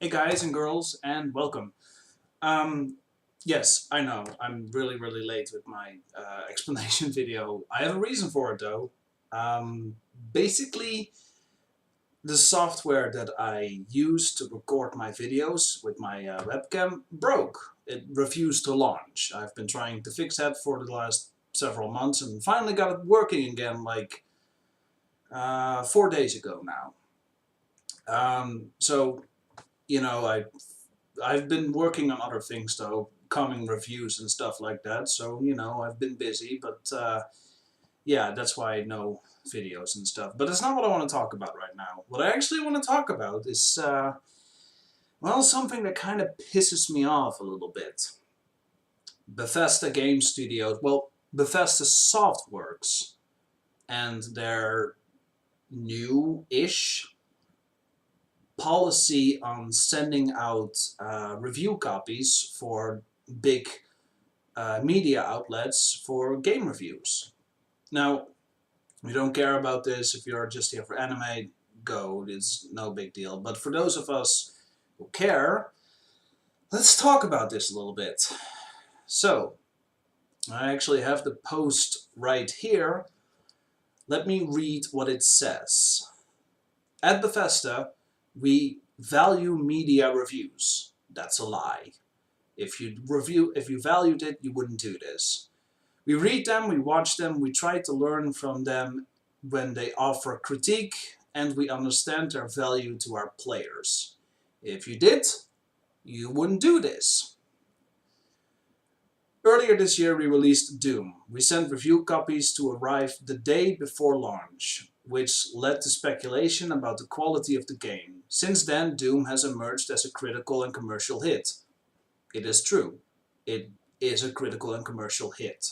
Hey guys and girls, and welcome. Um, yes, I know, I'm really late with my explanation video. I have a reason for it though. Um, Basically, the software that I use to record my videos with my webcam broke. It refused to launch. I've been trying to fix that for the last several months and finally got it working again like 4 days ago now. So, you know, I've been working on other things though, coming reviews and stuff like that. So I've been busy, but yeah, that's why no videos and stuff. But that's not what I want to talk about right now. What I actually want to talk about is well, something that kind of pisses me off a little bit. Bethesda Game Studios, well, Bethesda Softworks, and their new-ish policy on sending out review copies for big media outlets for game reviews. Now, we don't care about this. If you're just here for anime, go. It's no big deal. But for those of us who care, let's talk about this a little bit. So, I actually have the post right here. Let me read what it says. At Bethesda, we value media reviews. That's a lie. If you valued it, you wouldn't do this. We read them, we watch them, we try to learn from them when they offer critique, and we understand their value to our players. If you did, you wouldn't do this. Earlier this year we released Doom. We sent review copies to arrive the day before launch, which led to speculation about the quality of the game. Since then, Doom has emerged as a critical and commercial hit. It is true. It is a critical and commercial hit,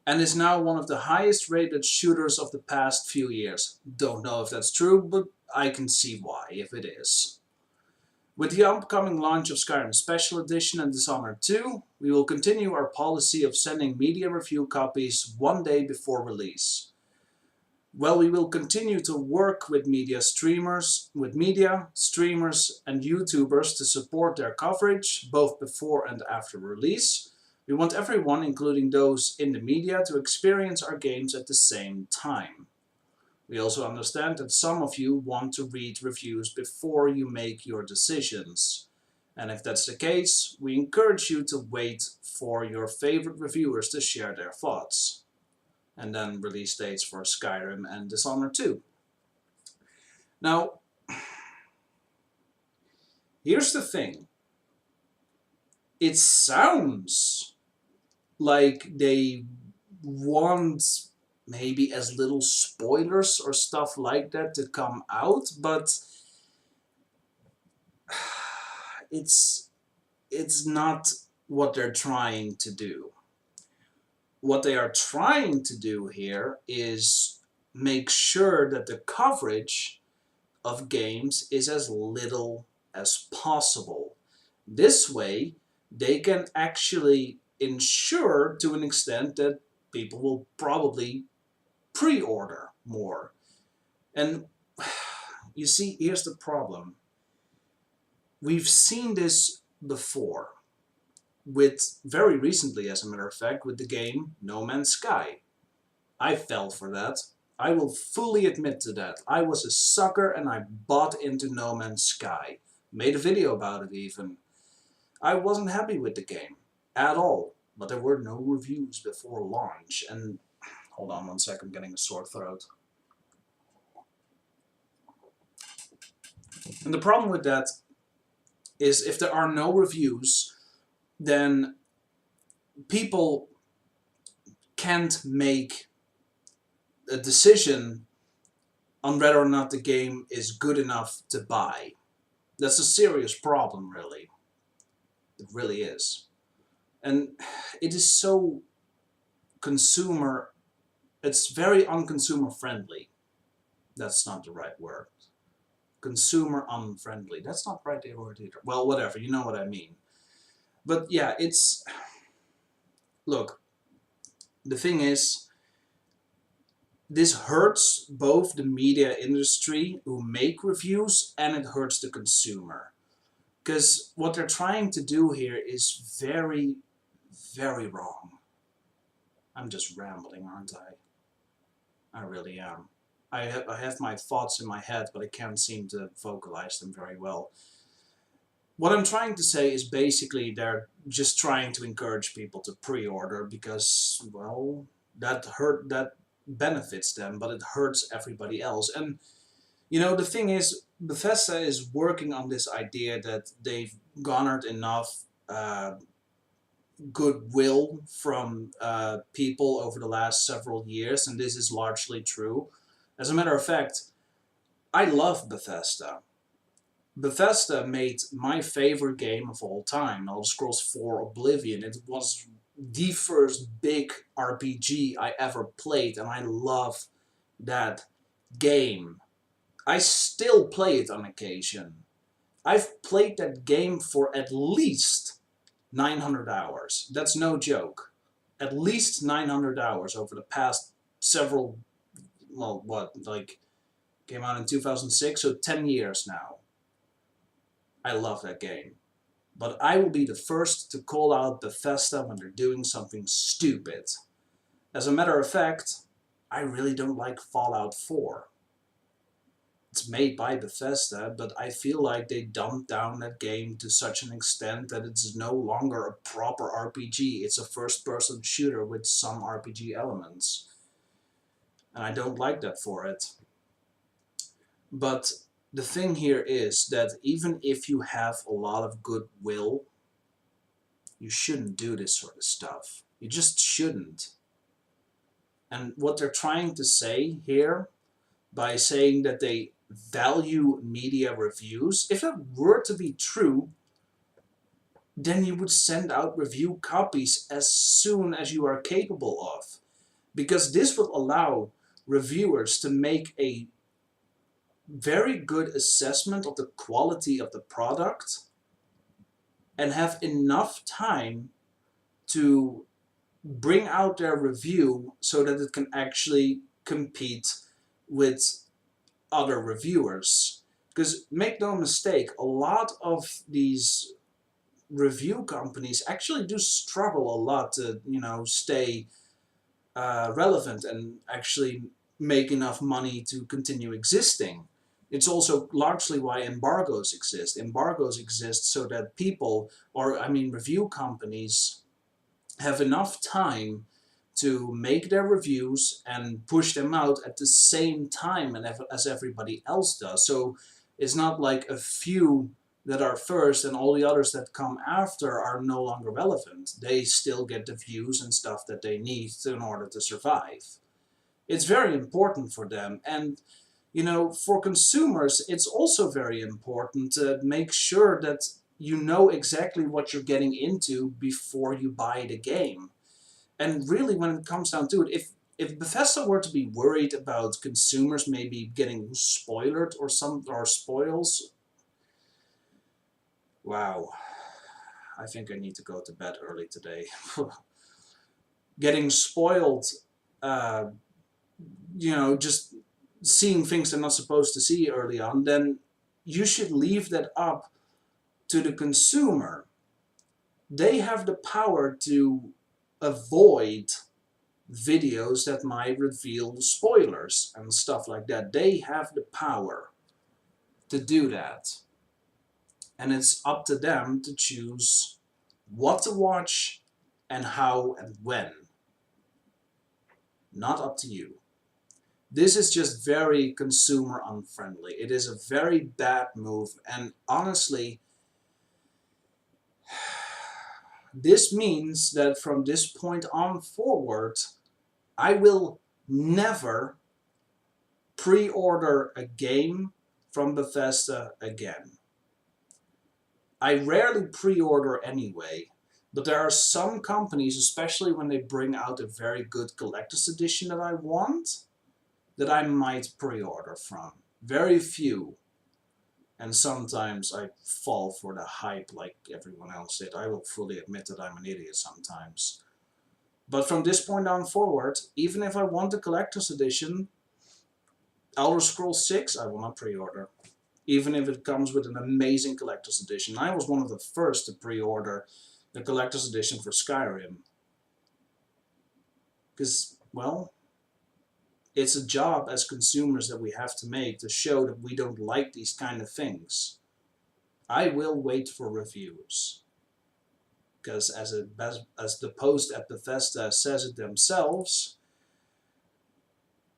and is now one of the highest rated shooters of the past few years. Don't know if that's true, but I can see why if it is. With the upcoming launch of Skyrim Special Edition and Dishonored 2, we will continue our policy of sending media review copies one day before release. While we will continue to work with media, streamers, and YouTubers to support their coverage, both before and after release, we want everyone, including those in the media, to experience our games at the same time. We also understand that some of you want to read reviews before you make your decisions. And if that's the case, we encourage you to wait for your favorite reviewers to share their thoughts. And then release dates for Skyrim and Dishonored 2. Now, here's the thing. It sounds like they want maybe as little spoilers or stuff like that to come out, but it's not what they're trying to do. What they are trying to do here is make sure that the coverage of games is as little as possible. This way, they can actually ensure to an extent that people will probably pre-order more. And you see, here's the problem. We've seen this before, with very recently, as a matter of fact, with the game No Man's Sky. I fell for that. I will fully admit to that. I was a sucker and I bought into No Man's Sky. Made a video about it even. I wasn't happy with the game at all, but there were no reviews before launch. And hold on one second, I'm getting a sore throat. And the problem with that is if there are no reviews, then people can't make a decision on whether or not the game is good enough to buy. That's a serious problem, really. It really is. And it is so consumer, it's very unconsumer friendly. That's not the right word. Consumer unfriendly. That's not the right word either. Well, whatever, you know what I mean. But yeah, look, the thing is, this hurts both the media industry who make reviews and it hurts the consumer. Because what they're trying to do here is very, very wrong. I'm just rambling, aren't I? I really am. I have my thoughts in my head, but I can't seem to vocalize them very well. What I'm trying to say is basically they're just trying to encourage people to pre-order because, well, that benefits them, but it hurts everybody else. And you know, the thing is, Bethesda is working on this idea that they've garnered enough goodwill from people over the last several years, and this is largely true. As a matter of fact, I love Bethesda. Bethesda made my favorite game of all time, Elder Scrolls 4 Oblivion. It was the first big RPG I ever played, and I love that game. I still play it on occasion. I've played that game for at least 900 hours. That's no joke. At least 900 hours over the past several, well, what, like, came out in 2006, so 10 years now. I love that game. But I will be the first to call out Bethesda when they're doing something stupid. As a matter of fact, I really don't like Fallout 4. It's made by Bethesda, but I feel like they dumbed down that game to such an extent that it's no longer a proper RPG. It's a first-person shooter with some RPG elements. And I don't like that for it. But the thing here is that even if you have a lot of goodwill, you shouldn't do this sort of stuff. You just shouldn't. And what they're trying to say here, by saying that they value media reviews, if that were to be true, then you would send out review copies as soon as you are capable of. Because this will allow reviewers to make a very good assessment of the quality of the product and have enough time to bring out their review so that it can actually compete with other reviewers. Because make no mistake, a lot of these review companies actually do struggle a lot to, you know, stay relevant and actually make enough money to continue existing. It's also largely why embargoes exist. Embargoes exist so that people, or I mean review companies, have enough time to make their reviews and push them out at the same time as everybody else does. So it's not like a few that are first and all the others that come after are no longer relevant. They still get the views and stuff that they need in order to survive. It's very important for them. And you know, for consumers, it's also very important to make sure that you know exactly what you're getting into before you buy the game. And really, when it comes down to it, if Bethesda were to be worried about consumers maybe getting spoiled or spoils, wow, I think I need to go to bed early today. Getting spoiled, uh, you know, just seeing things they're not supposed to see early on, then you should leave that up to the consumer. They have the power to avoid videos that might reveal spoilers and stuff like that. They have the power to do that. And it's up to them to choose what to watch and how and when. Not up to you. This is just very consumer unfriendly. It is a very bad move, and honestly, this means that from this point on forward, I will never pre-order a game from Bethesda again. I rarely pre-order anyway, but there are some companies, especially when they bring out a very good collector's edition that I want, that I might pre-order from. Very few. And sometimes I fall for the hype like everyone else did. I will fully admit that I'm an idiot sometimes. But from this point on forward, even if I want the collector's edition, Elder Scrolls 6, I will not pre-order. Even if it comes with an amazing collector's edition. I was one of the first to pre-order the collector's edition for Skyrim. Because, well, it's a job as consumers that we have to make to show that we don't like these kind of things. I will wait for reviews. Because as the post at Bethesda says it themselves,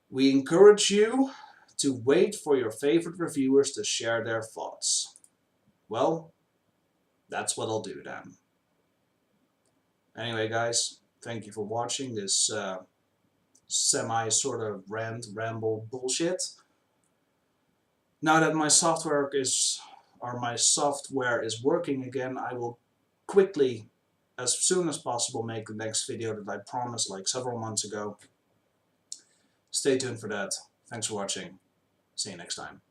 we encourage you to wait for your favorite reviewers to share their thoughts. Well, that's what I'll do then. Anyway, guys, thank you for watching this semi sort of ramble bullshit. Now that my software is working again, I will quickly, as soon as possible, make the next video that I promised like several months ago. Stay tuned for that. Thanks for watching. See you next time.